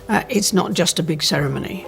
It's not just a big ceremony.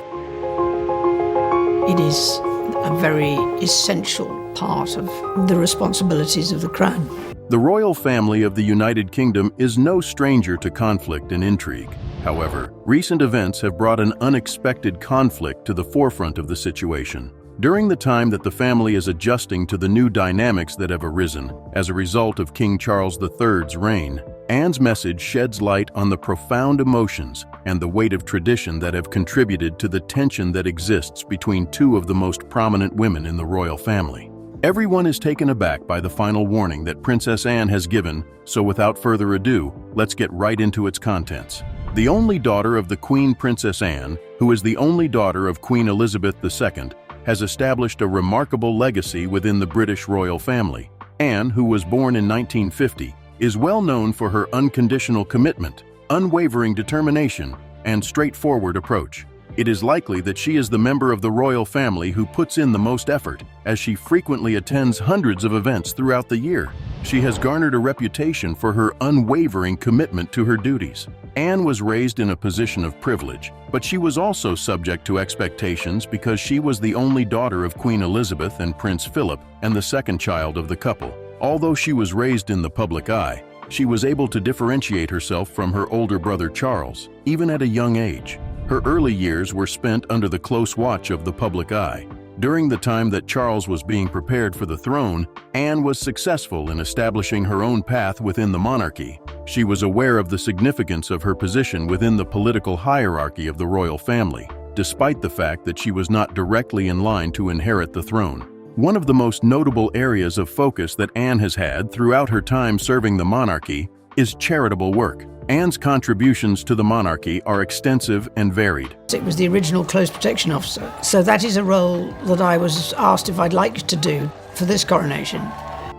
It is a very essential part of the responsibilities of the crown. The royal family of the United Kingdom is no stranger to conflict and intrigue. However, recent events have brought an unexpected conflict to the forefront of the situation. During the time that the family is adjusting to the new dynamics that have arisen as a result of King Charles III's reign, Anne's message sheds light on the profound emotions and the weight of tradition that have contributed to the tension that exists between two of the most prominent women in the royal family. Everyone is taken aback by the final warning that Princess Anne has given, so without further ado, let's get right into its contents. The only daughter of the Queen Princess Anne, who is the only daughter of Queen Elizabeth II, has established a remarkable legacy within the British royal family. Anne, who was born in 1950, is well known for her unconditional commitment, unwavering determination, and straightforward approach. It is likely that she is the member of the royal family who puts in the most effort, as she frequently attends hundreds of events throughout the year. She has garnered a reputation for her unwavering commitment to her duties. Anne was raised in a position of privilege, but she was also subject to expectations because she was the only daughter of Queen Elizabeth and Prince Philip and the second child of the couple. Although she was raised in the public eye, she was able to differentiate herself from her older brother Charles, even at a young age. Her early years were spent under the close watch of the public eye. During the time that Charles was being prepared for the throne, Anne was successful in establishing her own path within the monarchy. She was aware of the significance of her position within the political hierarchy of the royal family, despite the fact that she was not directly in line to inherit the throne. One of the most notable areas of focus that Anne has had throughout her time serving the monarchy is charitable work. Anne's contributions to the monarchy are extensive and varied. It was the original close protection officer, so that is a role that I was asked if I'd like to do for this coronation.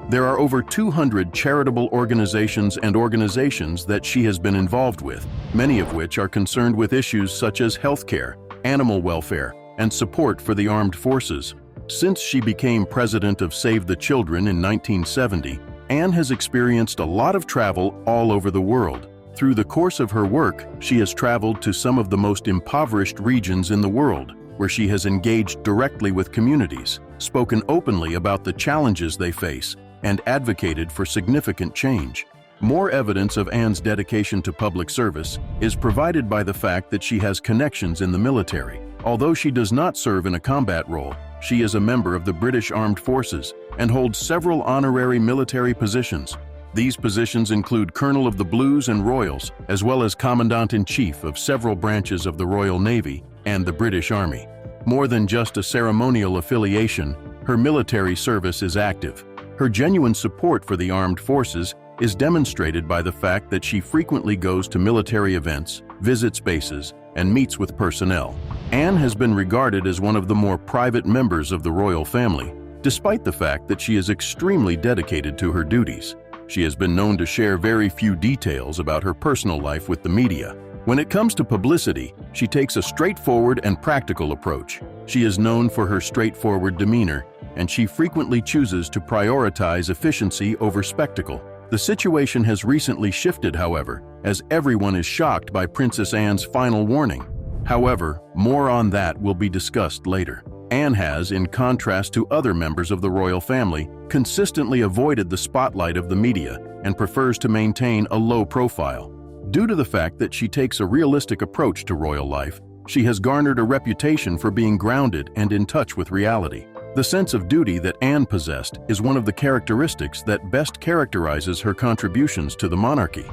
There are over 200 charitable organizations that she has been involved with, many of which are concerned with issues such as healthcare, animal welfare, and support for the armed forces. Since she became president of Save the Children in 1970, Anne has experienced a lot of travel all over the world. Through the course of her work, she has traveled to some of the most impoverished regions in the world, where she has engaged directly with communities, spoken openly about the challenges they face, and advocated for significant change. More evidence of Anne's dedication to public service is provided by the fact that she has connections in the military. Although she does not serve in a combat role, she is a member of the British Armed Forces and holds several honorary military positions. These positions include Colonel of the Blues and Royals, as well as Commandant-in-Chief of several branches of the Royal Navy and the British Army. More than just a ceremonial affiliation, her military service is active. Her genuine support for the armed forces is demonstrated by the fact that she frequently goes to military events, visits bases, and meets with personnel. Anne has been regarded as one of the more private members of the royal family, despite the fact that she is extremely dedicated to her duties. She has been known to share very few details about her personal life with the media. When it comes to publicity, she takes a straightforward and practical approach. She is known for her straightforward demeanor, and she frequently chooses to prioritize efficiency over spectacle. The situation has recently shifted, however, as everyone is shocked by Princess Anne's final warning. However, more on that will be discussed later. Anne has, in contrast to other members of the royal family, consistently avoided the spotlight of the media and prefers to maintain a low profile. Due to the fact that she takes a realistic approach to royal life, she has garnered a reputation for being grounded and in touch with reality. The sense of duty that Anne possessed is one of the characteristics that best characterizes her contributions to the monarchy.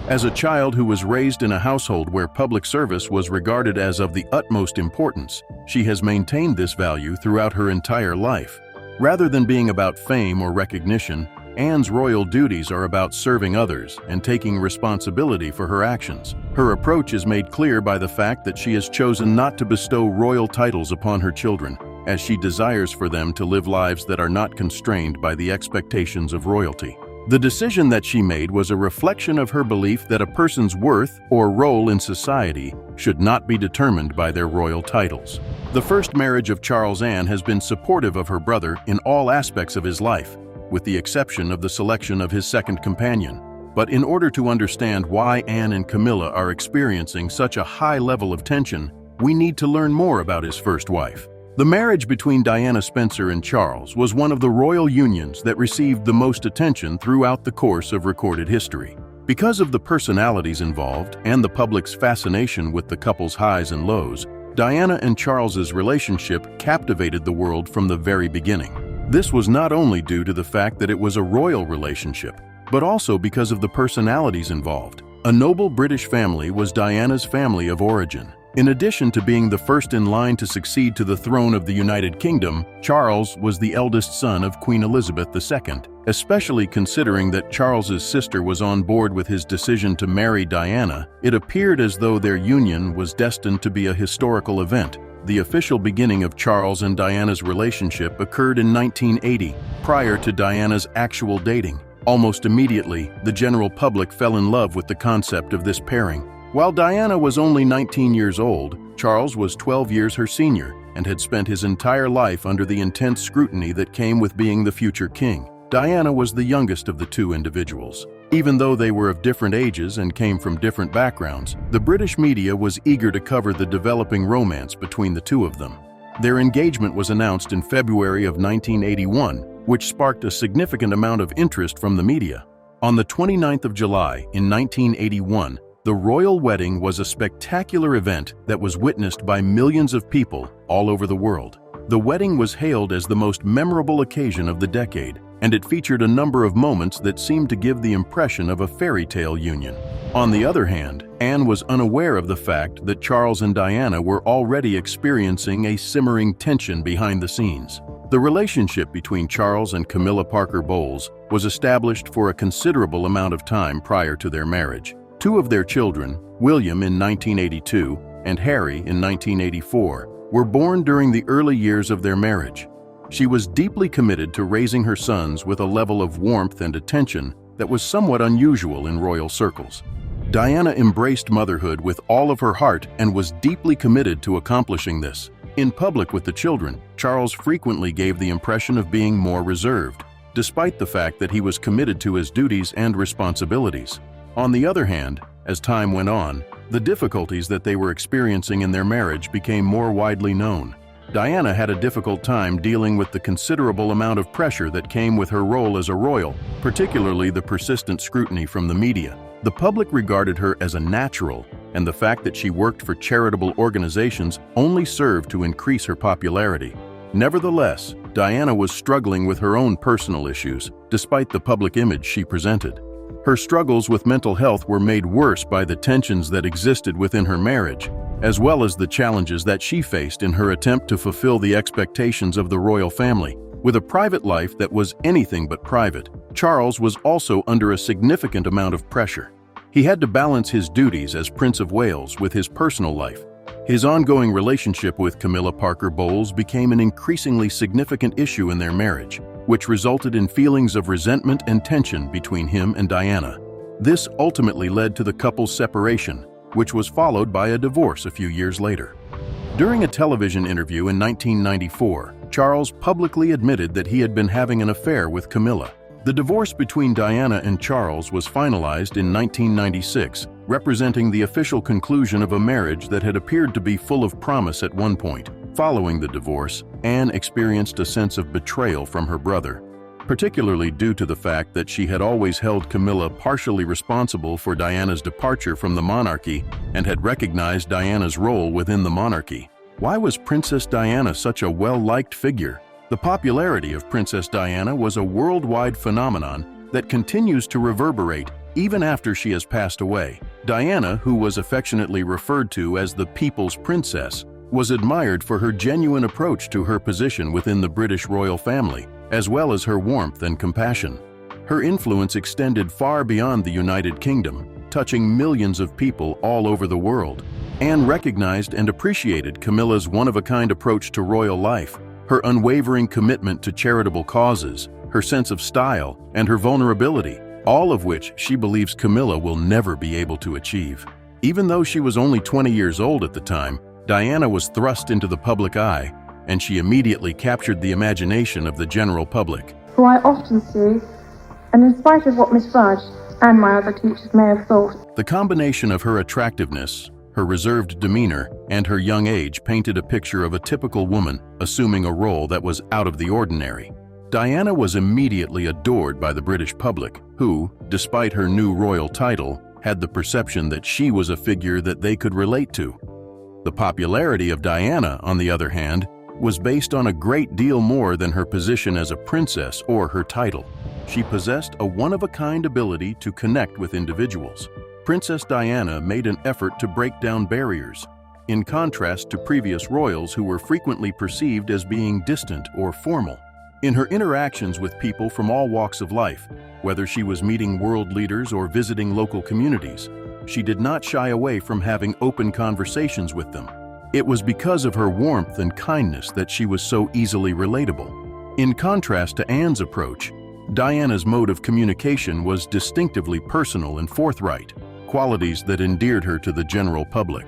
As a child who was raised in a household where public service was regarded as of the utmost importance, she has maintained this value throughout her entire life. Rather than being about fame or recognition, Anne's royal duties are about serving others and taking responsibility for her actions. Her approach is made clear by the fact that she has chosen not to bestow royal titles upon her children, as she desires for them to live lives that are not constrained by the expectations of royalty. The decision that she made was a reflection of her belief that a person's worth or role in society should not be determined by their royal titles. The first marriage of Charles Anne has been supportive of her brother in all aspects of his life, with the exception of the selection of his second companion. But in order to understand why Anne and Camilla are experiencing such a high level of tension, we need to learn more about his first wife. The marriage between Diana Spencer and Charles was one of the royal unions that received the most attention throughout the course of recorded history. Because of the personalities involved and the public's fascination with the couple's highs and lows, Diana and Charles's relationship captivated the world from the very beginning. This was not only due to the fact that it was a royal relationship, but also because of the personalities involved. A noble British family was Diana's family of origin. In addition to being the first in line to succeed to the throne of the United Kingdom, Charles was the eldest son of Queen Elizabeth II. Especially considering that Charles's sister was on board with his decision to marry Diana, it appeared as though their union was destined to be a historical event. The official beginning of Charles and Diana's relationship occurred in 1980, prior to Diana's actual dating. Almost immediately, the general public fell in love with the concept of this pairing. While Diana was only 19 years old, Charles was 12 years her senior and had spent his entire life under the intense scrutiny that came with being the future king. Diana was the youngest of the two individuals. Even though they were of different ages and came from different backgrounds, the British media was eager to cover the developing romance between the two of them. Their engagement was announced in February of 1981, which sparked a significant amount of interest from the media. On the 29th of July in 1981, the royal wedding was a spectacular event that was witnessed by millions of people all over the world. The wedding was hailed as the most memorable occasion of the decade, and it featured a number of moments that seemed to give the impression of a fairy tale union. On the other hand, Anne was unaware of the fact that Charles and Diana were already experiencing a simmering tension behind the scenes. The relationship between Charles and Camilla Parker Bowles was established for a considerable amount of time prior to their marriage. Two of their children, William in 1982 and Harry in 1984, were born during the early years of their marriage. She was deeply committed to raising her sons with a level of warmth and attention that was somewhat unusual in royal circles. Diana embraced motherhood with all of her heart and was deeply committed to accomplishing this. In public with the children, Charles frequently gave the impression of being more reserved, despite the fact that he was committed to his duties and responsibilities. On the other hand, as time went on, the difficulties that they were experiencing in their marriage became more widely known. Diana had a difficult time dealing with the considerable amount of pressure that came with her role as a royal, particularly the persistent scrutiny from the media. The public regarded her as a natural, and the fact that she worked for charitable organizations only served to increase her popularity. Nevertheless, Diana was struggling with her own personal issues, despite the public image she presented. Her struggles with mental health were made worse by the tensions that existed within her marriage, as well as the challenges that she faced in her attempt to fulfill the expectations of the royal family. With a private life that was anything but private, Charles was also under a significant amount of pressure. He had to balance his duties as Prince of Wales with his personal life. His ongoing relationship with Camilla Parker Bowles became an increasingly significant issue in their marriage, which resulted in feelings of resentment and tension between him and Diana. This ultimately led to the couple's separation, which was followed by a divorce a few years later. During a television interview in 1994, Charles publicly admitted that he had been having an affair with Camilla. The divorce between Diana and Charles was finalized in 1996, representing the official conclusion of a marriage that had appeared to be full of promise at one point. Following the divorce, Anne experienced a sense of betrayal from her brother, particularly due to the fact that she had always held Camilla partially responsible for Diana's departure from the monarchy and had recognized Diana's role within the monarchy. Why was Princess Diana such a well-liked figure? The popularity of Princess Diana was a worldwide phenomenon that continues to reverberate even after she has passed away. Diana, who was affectionately referred to as the People's Princess, was admired for her genuine approach to her position within the British royal family, as well as her warmth and compassion. Her influence extended far beyond the United Kingdom, touching millions of people all over the world. Anne recognized and appreciated Camilla's one-of-a-kind approach to royal life, her unwavering commitment to charitable causes, her sense of style, and her vulnerability, all of which she believes Camilla will never be able to achieve. Even though she was only 20 years old at the time, Diana was thrust into the public eye, and she immediately captured the imagination of the general public. Who I often see, and in spite of what Miss Raj and my other teachers may have thought. The combination of her attractiveness, her reserved demeanor, and her young age painted a picture of a typical woman assuming a role that was out of the ordinary. Diana was immediately adored by the British public, who, despite her new royal title, had the perception that she was a figure that they could relate to. The popularity of Diana, on the other hand, was based on a great deal more than her position as a princess or her title. She possessed a one-of-a-kind ability to connect with individuals. Princess Diana made an effort to break down barriers, in contrast to previous royals who were frequently perceived as being distant or formal. In her interactions with people from all walks of life, whether she was meeting world leaders or visiting local communities, she did not shy away from having open conversations with them. It was because of her warmth and kindness that she was so easily relatable. In contrast to Anne's approach, Diana's mode of communication was distinctively personal and forthright, qualities that endeared her to the general public.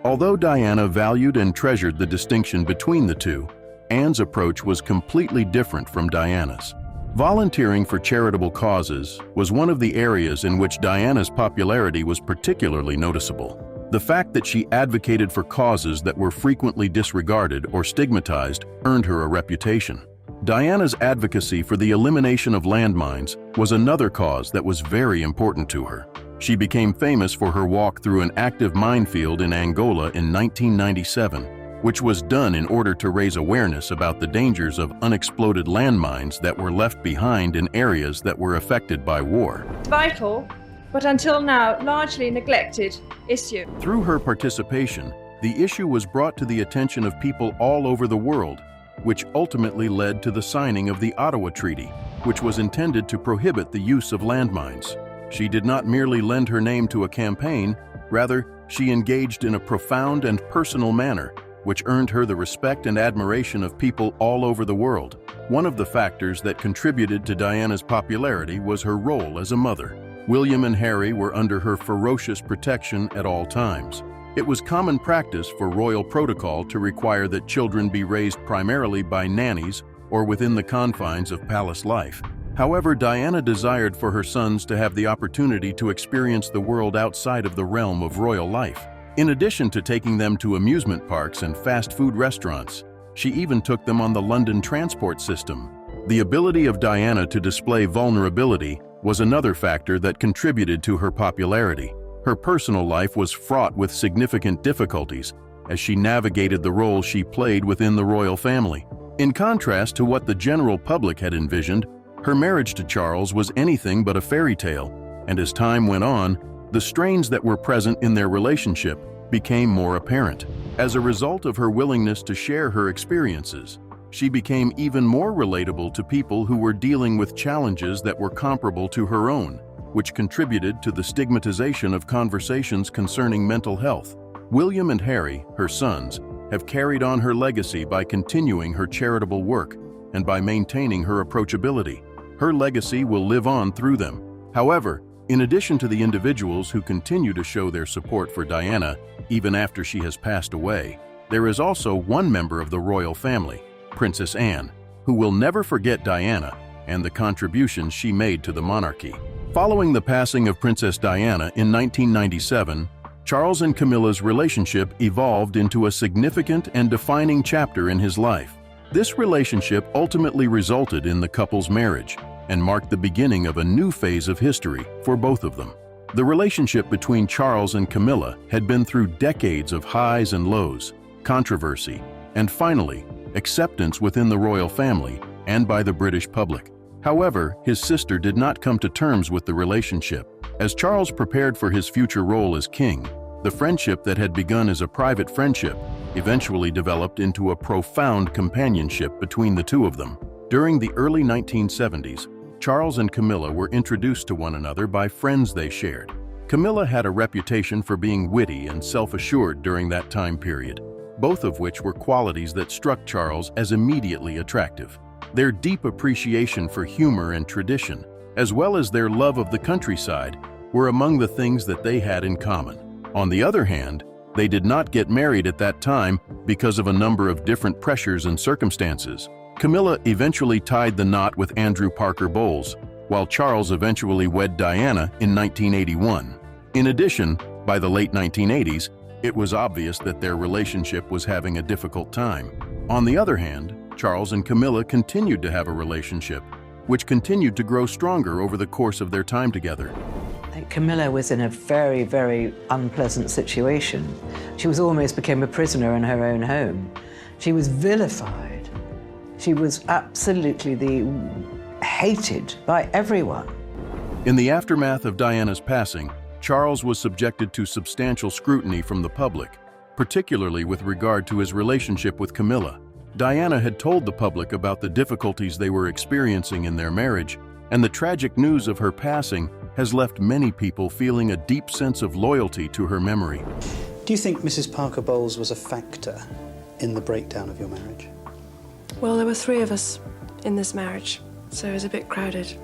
Although Diana valued and treasured the distinction between the two, Anne's approach was completely different from Diana's. Volunteering for charitable causes was one of the areas in which Diana's popularity was particularly noticeable. The fact that she advocated for causes that were frequently disregarded or stigmatized earned her a reputation. Diana's advocacy for the elimination of landmines was another cause that was very important to her. She became famous for her walk through an active minefield in Angola in 1997, which was done in order to raise awareness about the dangers of unexploded landmines that were left behind in areas that were affected by war. Vital, but until now largely neglected issue. Through her participation, the issue was brought to the attention of people all over the world, which ultimately led to the signing of the Ottawa Treaty, which was intended to prohibit the use of landmines. She did not merely lend her name to a campaign, rather, she engaged in a profound and personal manner, which earned her the respect and admiration of people all over the world. One of the factors that contributed to Diana's popularity was her role as a mother. William and Harry were under her ferocious protection at all times. It was common practice for royal protocol to require that children be raised primarily by nannies or within the confines of palace life. However, Diana desired for her sons to have the opportunity to experience the world outside of the realm of royal life. In addition to taking them to amusement parks and fast food restaurants, she even took them on the London transport system. The ability of Diana to display vulnerability was another factor that contributed to her popularity. Her personal life was fraught with significant difficulties as she navigated the role she played within the royal family. In contrast to what the general public had envisioned, her marriage to Charles was anything but a fairy tale, and as time went on, the strains that were present in their relationship became more apparent. As a result of her willingness to share her experiences, she became even more relatable to people who were dealing with challenges that were comparable to her own, which contributed to the stigmatization of conversations concerning mental health. William and Harry, her sons, have carried on her legacy by continuing her charitable work and by maintaining her approachability. Her legacy will live on through them. However, in addition to the individuals who continue to show their support for Diana even after she has passed away, there is also one member of the royal family, Princess Anne, who will never forget Diana and the contributions she made to the monarchy. Following the passing of Princess Diana in 1997, Charles and Camilla's relationship evolved into a significant and defining chapter in his life. This relationship ultimately resulted in the couple's marriage and marked the beginning of a new phase of history for both of them. The relationship between Charles and Camilla had been through decades of highs and lows, controversy, and finally, acceptance within the royal family and by the British public. However, his sister did not come to terms with the relationship. As Charles prepared for his future role as king, the friendship that had begun as a private friendship eventually developed into a profound companionship between the two of them. During the early 1970s, Charles and Camilla were introduced to one another by friends they shared. Camilla had a reputation for being witty and self-assured during that time period, both of which were qualities that struck Charles as immediately attractive. Their deep appreciation for humor and tradition, as well as their love of the countryside, were among the things that they had in common. On the other hand, they did not get married at that time because of a number of different pressures and circumstances. Camilla eventually tied the knot with Andrew Parker Bowles, while Charles eventually wed Diana in 1981. In addition, by the late 1980s, it was obvious that their relationship was having a difficult time. On the other hand, Charles and Camilla continued to have a relationship, which continued to grow stronger over the course of their time together. Camilla was in a very, very unpleasant situation. She almost became a prisoner in her own home. She was vilified. She was absolutely hated by everyone. In the aftermath of Diana's passing, Charles was subjected to substantial scrutiny from the public, particularly with regard to his relationship with Camilla. Diana had told the public about the difficulties they were experiencing in their marriage, and the tragic news of her passing has left many people feeling a deep sense of loyalty to her memory. Do you think Mrs. Parker Bowles was a factor in the breakdown of your marriage? Well, there were 3 of us in this marriage, so it was a bit crowded.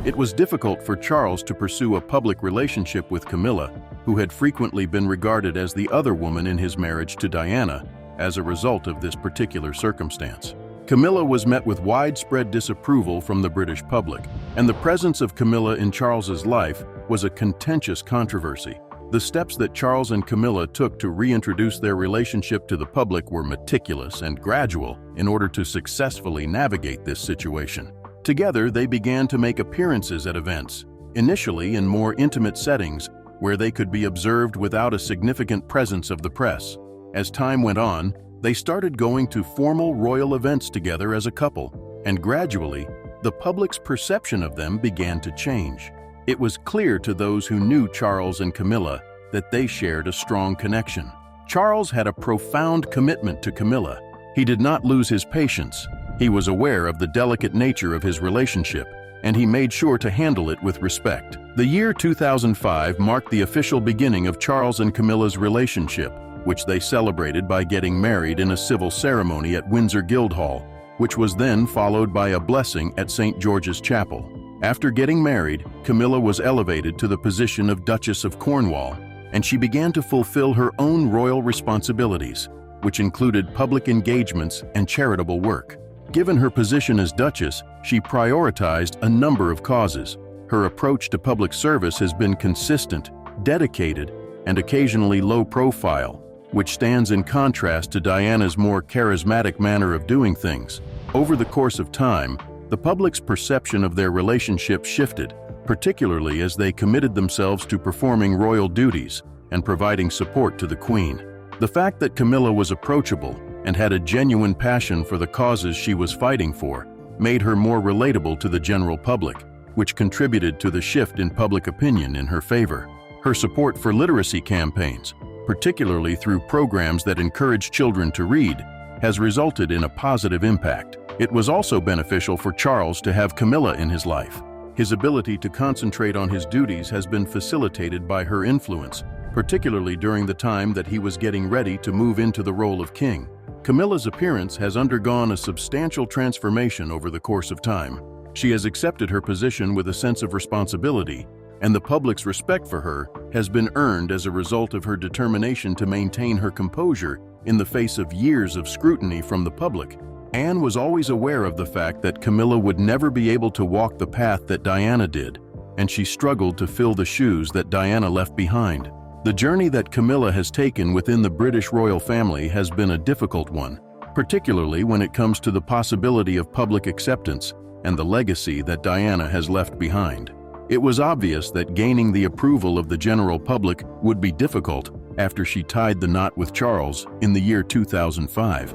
It was difficult for Charles to pursue a public relationship with Camilla, who had frequently been regarded as the other woman in his marriage to Diana, as a result of this particular circumstance. Camilla was met with widespread disapproval from the British public, and the presence of Camilla in Charles's life was a contentious controversy. The steps that Charles and Camilla took to reintroduce their relationship to the public were meticulous and gradual in order to successfully navigate this situation. Together, they began to make appearances at events, initially in more intimate settings where they could be observed without a significant presence of the press. As time went on, they started going to formal royal events together as a couple, and gradually, the public's perception of them began to change. It was clear to those who knew Charles and Camilla that they shared a strong connection. Charles had a profound commitment to Camilla. He did not lose his patience. He was aware of the delicate nature of his relationship, and he made sure to handle it with respect. The year 2005 marked the official beginning of Charles and Camilla's relationship, which they celebrated by getting married in a civil ceremony at Windsor Guildhall, which was then followed by a blessing at St. George's Chapel. After getting married, Camilla was elevated to the position of Duchess of Cornwall, and she began to fulfill her own royal responsibilities, which included public engagements and charitable work. Given her position as Duchess, she prioritized a number of causes. Her approach to public service has been consistent, dedicated, and occasionally low profile, which stands in contrast to Diana's more charismatic manner of doing things. Over the course of time, the public's perception of their relationship shifted, particularly as they committed themselves to performing royal duties and providing support to the Queen. The fact that Camilla was approachable and had a genuine passion for the causes she was fighting for made her more relatable to the general public, which contributed to the shift in public opinion in her favor. Her support for literacy campaigns, particularly through programs that encourage children to read, has resulted in a positive impact. It was also beneficial for Charles to have Camilla in his life. His ability to concentrate on his duties has been facilitated by her influence, particularly during the time that he was getting ready to move into the role of king. Camilla's appearance has undergone a substantial transformation over the course of time. She has accepted her position with a sense of responsibility, and the public's respect for her has been earned as a result of her determination to maintain her composure in the face of years of scrutiny from the public. Anne was always aware of the fact that Camilla would never be able to walk the path that Diana did, and she struggled to fill the shoes that Diana left behind. The journey that Camilla has taken within the British royal family has been a difficult one, particularly when it comes to the possibility of public acceptance and the legacy that Diana has left behind. It was obvious that gaining the approval of the general public would be difficult after she tied the knot with Charles in the year 2005.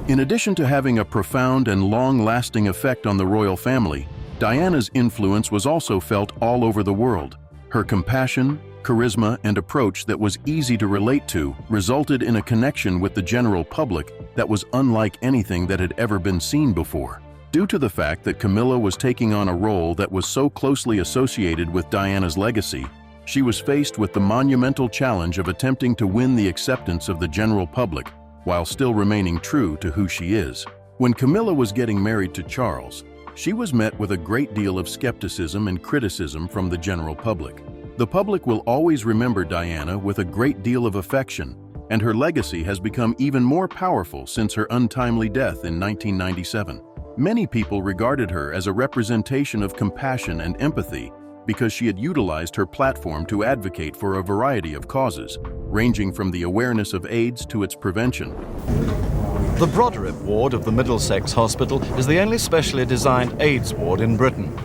In addition to having a profound and long-lasting effect on the royal family, Diana's influence was also felt all over the world. Her compassion, charisma, and approach that was easy to relate to resulted in a connection with the general public that was unlike anything that had ever been seen before. Due to the fact that Camilla was taking on a role that was so closely associated with Diana's legacy, she was faced with the monumental challenge of attempting to win the acceptance of the general public while still remaining true to who she is. When Camilla was getting married to Charles, she was met with a great deal of skepticism and criticism from the general public. The public will always remember Diana with a great deal of affection, and her legacy has become even more powerful since her untimely death in 1997. Many people regarded her as a representation of compassion and empathy because she had utilized her platform to advocate for a variety of causes, ranging from the awareness of AIDS to its prevention. The Broderick ward of the Middlesex Hospital is the only specially designed AIDS ward in Britain.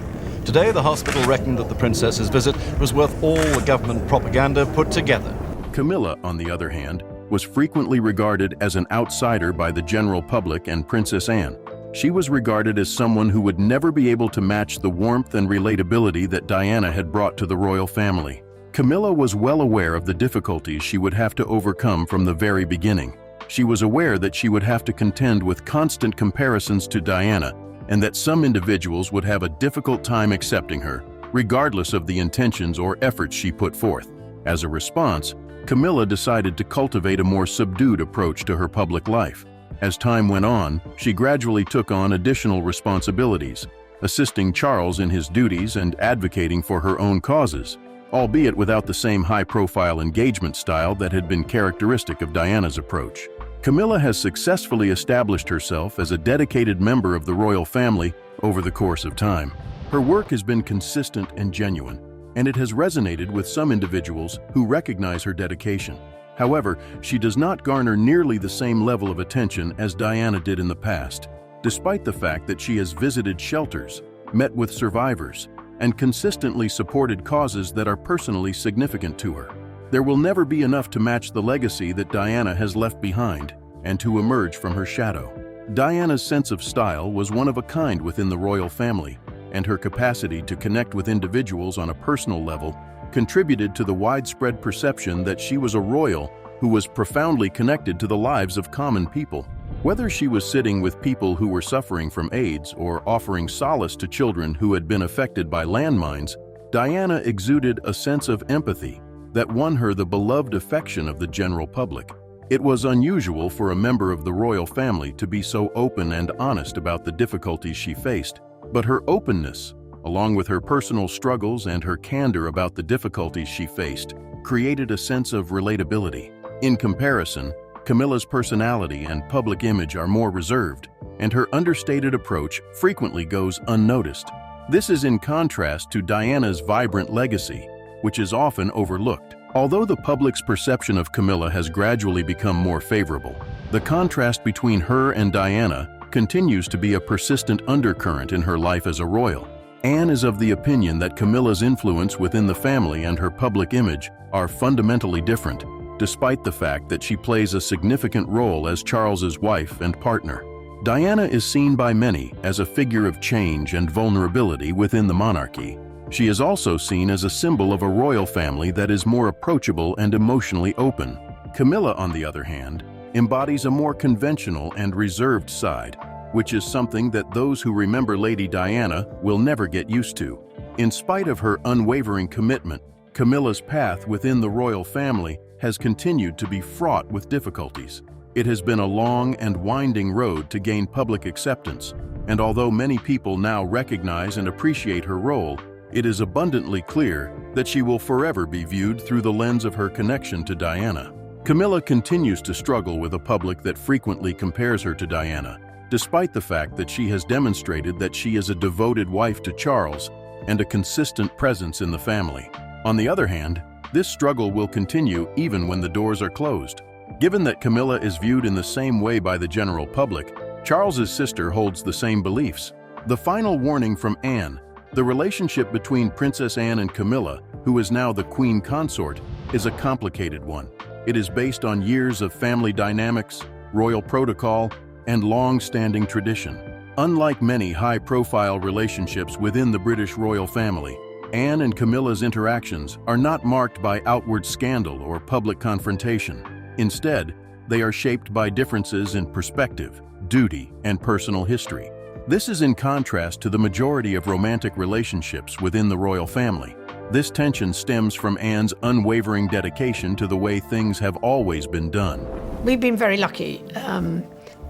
Today, the hospital reckoned that the princess's visit was worth all the government propaganda put together. Camilla, on the other hand, was frequently regarded as an outsider by the general public and Princess Anne. She was regarded as someone who would never be able to match the warmth and relatability that Diana had brought to the royal family. Camilla was well aware of the difficulties she would have to overcome from the very beginning. She was aware that she would have to contend with constant comparisons to Diana, and that some individuals would have a difficult time accepting her, regardless of the intentions or efforts she put forth. As a response, Camilla decided to cultivate a more subdued approach to her public life. As time went on, she gradually took on additional responsibilities, assisting Charles in his duties and advocating for her own causes, albeit without the same high-profile engagement style that had been characteristic of Diana's approach. Camilla has successfully established herself as a dedicated member of the royal family over the course of time. Her work has been consistent and genuine, and it has resonated with some individuals who recognize her dedication. However, she does not garner nearly the same level of attention as Diana did in the past, despite the fact that she has visited shelters, met with survivors, and consistently supported causes that are personally significant to her. There will never be enough to match the legacy that Diana has left behind and to emerge from her shadow. Diana's sense of style was one of a kind within the royal family, and her capacity to connect with individuals on a personal level contributed to the widespread perception that she was a royal who was profoundly connected to the lives of common people. Whether she was sitting with people who were suffering from AIDS or offering solace to children who had been affected by landmines, Diana exuded a sense of empathy that won her the beloved affection of the general public. It was unusual for a member of the royal family to be so open and honest about the difficulties she faced, but her openness, along with her personal struggles and her candor about the difficulties she faced, created a sense of relatability. In comparison, Camilla's personality and public image are more reserved, and her understated approach frequently goes unnoticed. This is in contrast to Diana's vibrant legacy, which is often overlooked. Although the public's perception of Camilla has gradually become more favorable, the contrast between her and Diana continues to be a persistent undercurrent in her life as a royal. Anne is of the opinion that Camilla's influence within the family and her public image are fundamentally different, despite the fact that she plays a significant role as Charles's wife and partner. Diana is seen by many as a figure of change and vulnerability within the monarchy. She is also seen as a symbol of a royal family that is more approachable and emotionally open. Camilla, on the other hand, embodies a more conventional and reserved side, which is something that those who remember Lady Diana will never get used to. In spite of her unwavering commitment, Camilla's path within the royal family has continued to be fraught with difficulties. It has been a long and winding road to gain public acceptance, and although many people now recognize and appreciate her role, it is abundantly clear that she will forever be viewed through the lens of her connection to Diana. Camilla continues to struggle with a public that frequently compares her to Diana, despite the fact that she has demonstrated that she is a devoted wife to Charles and a consistent presence in the family. On the other hand, this struggle will continue even when the doors are closed. Given that Camilla is viewed in the same way by the general public, Charles's sister holds the same beliefs. The final warning from Anne: the relationship between Princess Anne and Camilla, who is now the Queen Consort, is a complicated one. It is based on years of family dynamics, royal protocol, and long-standing tradition. Unlike many high-profile relationships within the British royal family, Anne and Camilla's interactions are not marked by outward scandal or public confrontation. Instead, they are shaped by differences in perspective, duty, and personal history. This is in contrast to the majority of romantic relationships within the royal family. This tension stems from Anne's unwavering dedication to the way things have always been done. We've been very lucky.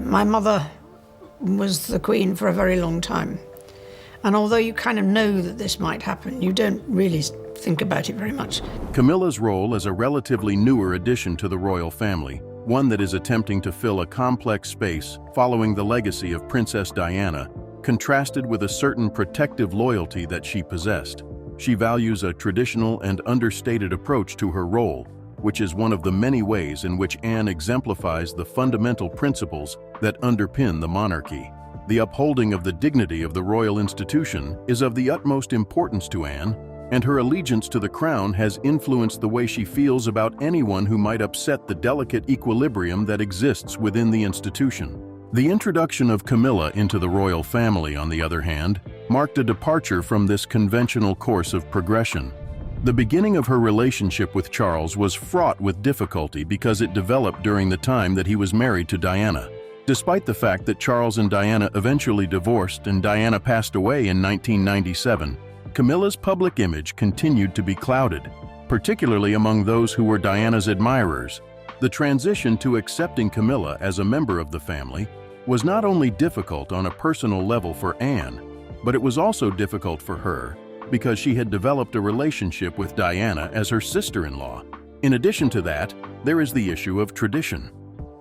My mother was the Queen for a very long time. And although you kind of know that this might happen, you don't really think about it very much. Camilla's role as a relatively newer addition to the royal family, one that is attempting to fill a complex space following the legacy of Princess Diana, contrasted with a certain protective loyalty that she possessed. She values a traditional and understated approach to her role, which is one of the many ways in which Anne exemplifies the fundamental principles that underpin the monarchy. The upholding of the dignity of the royal institution is of the utmost importance to Anne, and her allegiance to the crown has influenced the way she feels about anyone who might upset the delicate equilibrium that exists within the institution. The introduction of Camilla into the royal family, on the other hand, marked a departure from this conventional course of progression. The beginning of her relationship with Charles was fraught with difficulty because it developed during the time that he was married to Diana. Despite the fact that Charles and Diana eventually divorced and Diana passed away in 1997, Camilla's public image continued to be clouded, particularly among those who were Diana's admirers. The transition to accepting Camilla as a member of the family was not only difficult on a personal level for Anne, but it was also difficult for her because she had developed a relationship with Diana as her sister-in-law. In addition to that, there is the issue of tradition.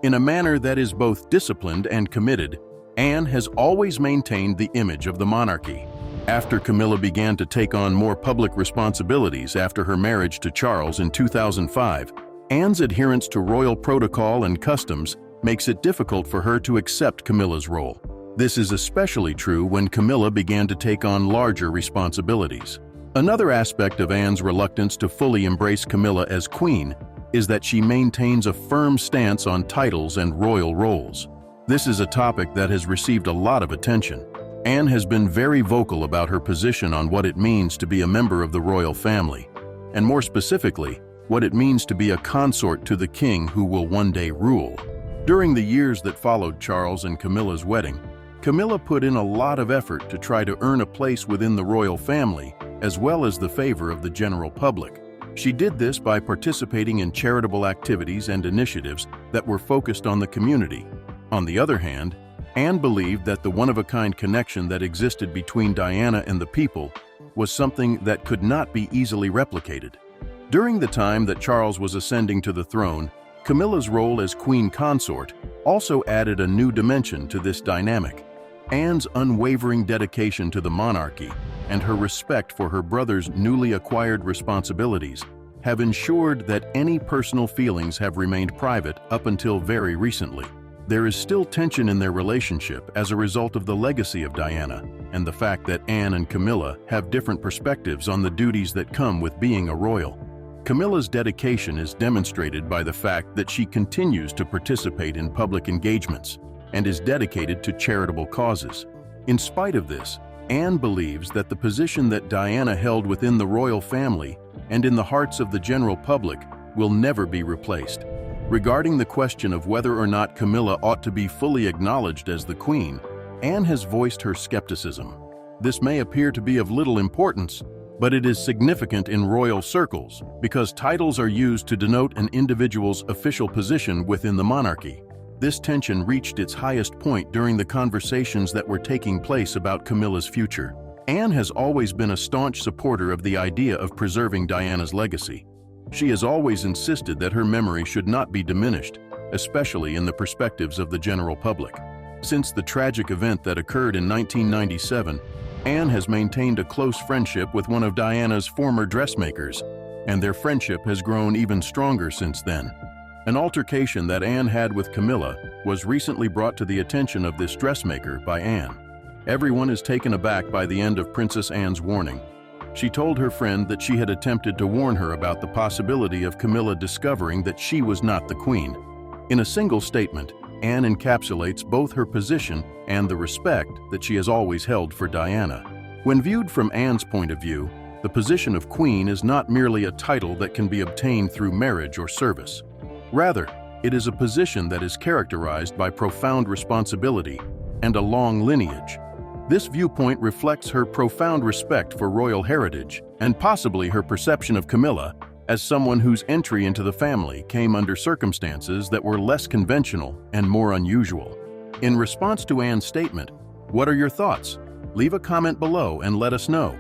In a manner that is both disciplined and committed, Anne has always maintained the image of the monarchy. After Camilla began to take on more public responsibilities after her marriage to Charles in 2005, Anne's adherence to royal protocol and customs makes it difficult for her to accept Camilla's role. This is especially true when Camilla began to take on larger responsibilities. Another aspect of Anne's reluctance to fully embrace Camilla as queen is that she maintains a firm stance on titles and royal roles. This is a topic that has received a lot of attention. Anne has been very vocal about her position on what it means to be a member of the royal family, and more specifically, what it means to be a consort to the king who will one day rule. During the years that followed Charles and Camilla's wedding, Camilla put in a lot of effort to try to earn a place within the royal family, as well as the favor of the general public. She did this by participating in charitable activities and initiatives that were focused on the community. On the other hand, Anne believed that the one-of-a-kind connection that existed between Diana and the people was something that could not be easily replicated. During the time that Charles was ascending to the throne, Camilla's role as queen consort also added a new dimension to this dynamic. Anne's unwavering dedication to the monarchy and her respect for her brother's newly acquired responsibilities have ensured that any personal feelings have remained private up until very recently. There is still tension in their relationship as a result of the legacy of Diana and the fact that Anne and Camilla have different perspectives on the duties that come with being a royal. Camilla's dedication is demonstrated by the fact that she continues to participate in public engagements and is dedicated to charitable causes. In spite of this, Anne believes that the position that Diana held within the royal family and in the hearts of the general public will never be replaced. Regarding the question of whether or not Camilla ought to be fully acknowledged as the queen, Anne has voiced her skepticism. This may appear to be of little importance, but it is significant in royal circles because titles are used to denote an individual's official position within the monarchy. This tension reached its highest point during the conversations that were taking place about Camilla's future. Anne has always been a staunch supporter of the idea of preserving Diana's legacy. She has always insisted that her memory should not be diminished, especially in the perspectives of the general public. Since the tragic event that occurred in 1997, Anne has maintained a close friendship with one of Diana's former dressmakers, and their friendship has grown even stronger since then. An altercation that Anne had with Camilla was recently brought to the attention of this dressmaker by Anne. Everyone is taken aback by the end of Princess Anne's warning. She told her friend that she had attempted to warn her about the possibility of Camilla discovering that she was not the queen. In a single statement, Anne encapsulates both her position and the respect that she has always held for Diana. When viewed from Anne's point of view, the position of queen is not merely a title that can be obtained through marriage or service. Rather, it is a position that is characterized by profound responsibility and a long lineage. This viewpoint reflects her profound respect for royal heritage and possibly her perception of Camilla as someone whose entry into the family came under circumstances that were less conventional and more unusual. In response to Anne's statement, what are your thoughts? Leave a comment below and let us know.